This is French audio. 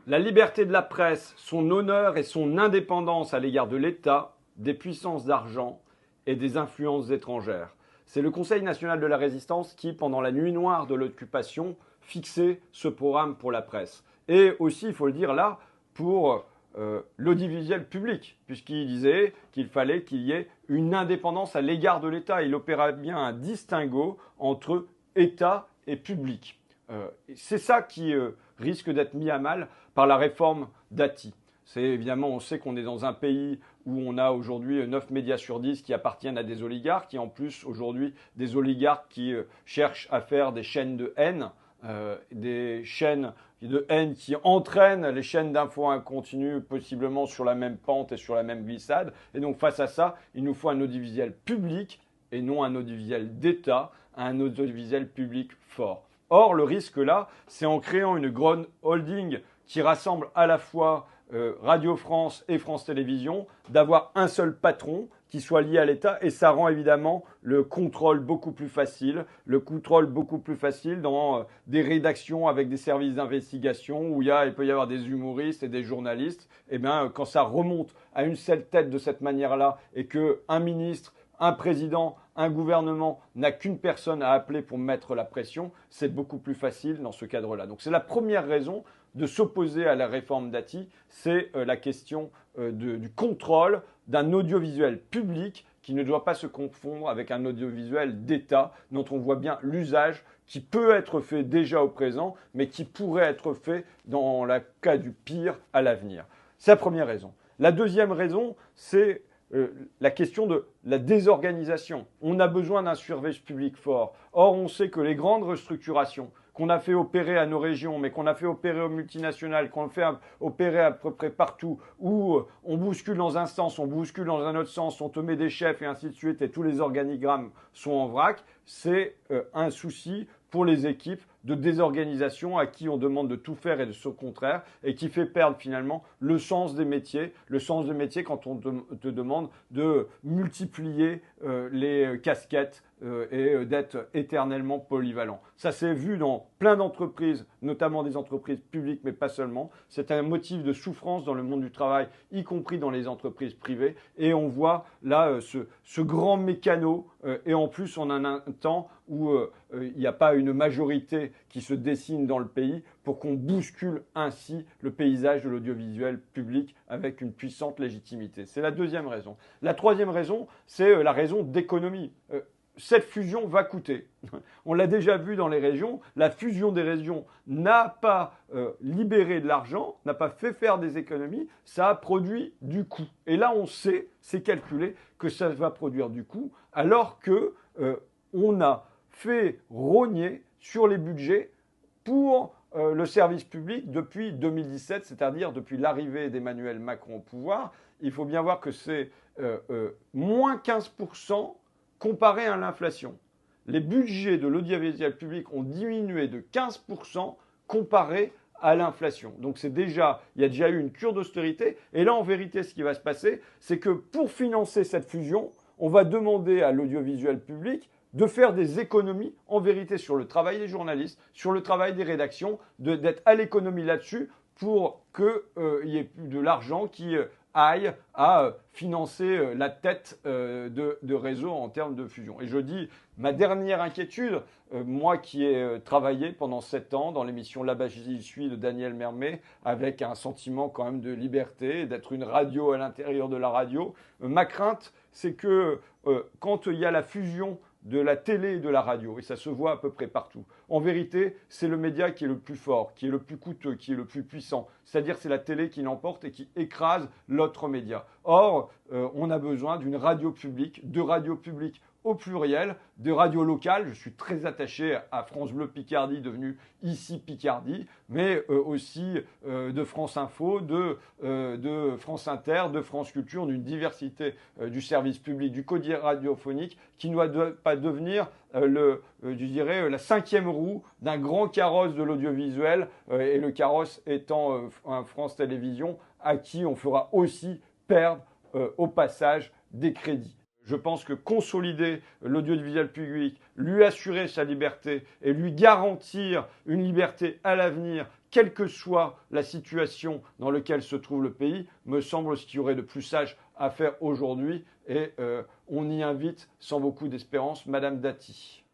La liberté de la presse, son honneur et son indépendance à l'égard de l'État, des puissances d'argent et des influences étrangères. C'est le Conseil national de la résistance qui, pendant la nuit noire de l'occupation, fixait ce programme pour la presse. Et aussi, il faut le dire là, pour l'audiovisuel public, puisqu'il disait qu'il fallait qu'il y ait une indépendance à l'égard de l'État. Il opérait bien un distinguo entre État et public. C'est ça qui risque d'être mis à mal par la réforme Dati. C'est évidemment, on sait qu'on est dans un pays où on a aujourd'hui 9 médias sur 10 qui appartiennent à des oligarques, qui en plus aujourd'hui des oligarques qui cherchent à faire des chaînes de haine, des chaînes de haine qui entraînent les chaînes d'infos en continu possiblement sur la même pente et sur la même glissade. Et donc face à ça, il nous faut un audiovisuel public et non un audiovisuel d'État, un audiovisuel public fort. Or, le risque là, c'est en créant une grande holding qui rassemble à la fois Radio France et France Télévisions, d'avoir un seul patron qui soit lié à l'État et ça rend évidemment le contrôle beaucoup plus facile, dans des rédactions avec des services d'investigation où il peut y avoir des humoristes et des journalistes. Et bien, quand ça remonte à une seule tête de cette manière-là et qu'un ministre, un président, un gouvernement n'a qu'une personne à appeler pour mettre la pression, c'est beaucoup plus facile dans ce cadre-là. Donc c'est la première raison de s'opposer à la réforme Dati, c'est la question du contrôle d'un audiovisuel public qui ne doit pas se confondre avec un audiovisuel d'État dont on voit bien l'usage qui peut être fait déjà au présent, mais qui pourrait être fait dans le cas du pire à l'avenir. C'est la première raison. La deuxième raison, c'est la question de la désorganisation. On a besoin d'un service public fort. Or, on sait que les grandes restructurations qu'on a fait opérer à nos régions, mais qu'on a fait opérer aux multinationales, qu'on fait opérer à peu près partout, où on bouscule dans un sens, on bouscule dans un autre sens, on te met des chefs et ainsi de suite, et tous les organigrammes sont en vrac, c'est un souci pour les équipes de désorganisation à qui on demande de tout faire et de ce contraire, et qui fait perdre finalement le sens des métiers quand on te demande de multiplier les casquettes et d'être éternellement polyvalent. Ça s'est vu dans plein d'entreprises, notamment des entreprises publiques, mais pas seulement. C'est un motif de souffrance dans le monde du travail, y compris dans les entreprises privées. Et on voit là ce grand mécano, et en plus on a un temps où il n'y a pas une majorité qui se dessine dans le pays pour qu'on bouscule ainsi le paysage de l'audiovisuel public avec une puissante légitimité. C'est la deuxième raison. La troisième raison, c'est la raison d'économie. Cette fusion va coûter. On l'a déjà vu dans les régions, la fusion des régions n'a pas libéré de l'argent, n'a pas fait faire des économies, ça a produit du coût. Et là, on sait, c'est calculé, que ça va produire du coût, alors que on a fait rogner sur les budgets pour le service public depuis 2017, c'est-à-dire depuis l'arrivée d'Emmanuel Macron au pouvoir. Il faut bien voir que c'est moins 15% comparé à l'inflation. Les budgets de l'audiovisuel public ont diminué de 15% comparé à l'inflation. Donc il y a déjà eu une cure d'austérité. Et là, en vérité, ce qui va se passer, c'est que pour financer cette fusion, on va demander à l'audiovisuel public de faire des économies, en vérité, sur le travail des journalistes, sur le travail des rédactions, d'être à l'économie là-dessus pour qu'il y ait plus de l'argent qui aille à financer la tête de réseau en termes de fusion. Et je dis, ma dernière inquiétude, moi qui ai travaillé pendant 7 ans dans l'émission Là-bas j'y suis de Daniel Mermet, avec un sentiment quand même de liberté, d'être une radio à l'intérieur de la radio, ma crainte, c'est que quand il y a la fusion de la télé et de la radio, et ça se voit à peu près partout. En vérité, c'est le média qui est le plus fort, qui est le plus coûteux, qui est le plus puissant. C'est-à-dire c'est la télé qui l'emporte et qui écrase l'autre média. Or, on a besoin d'une radio publique, de radios publiques au pluriel, de radios locales. Je suis très attaché à France Bleu Picardie, devenu ici Picardie, mais aussi de France Info, de France Inter, de France Culture, d'une diversité du service public, du quotidien radiophonique, qui ne doit pas devenir la cinquième roue d'un grand carrosse de l'audiovisuel, et le carrosse étant France Télévisions, à qui on fera aussi perdre au passage des crédits. Je pense que consolider l'audiovisuel public, lui assurer sa liberté et lui garantir une liberté à l'avenir quelle que soit la situation dans laquelle se trouve le pays, me semble ce qu'il y aurait de plus sage à faire aujourd'hui. Et on y invite, sans beaucoup d'espérance, Madame Dati.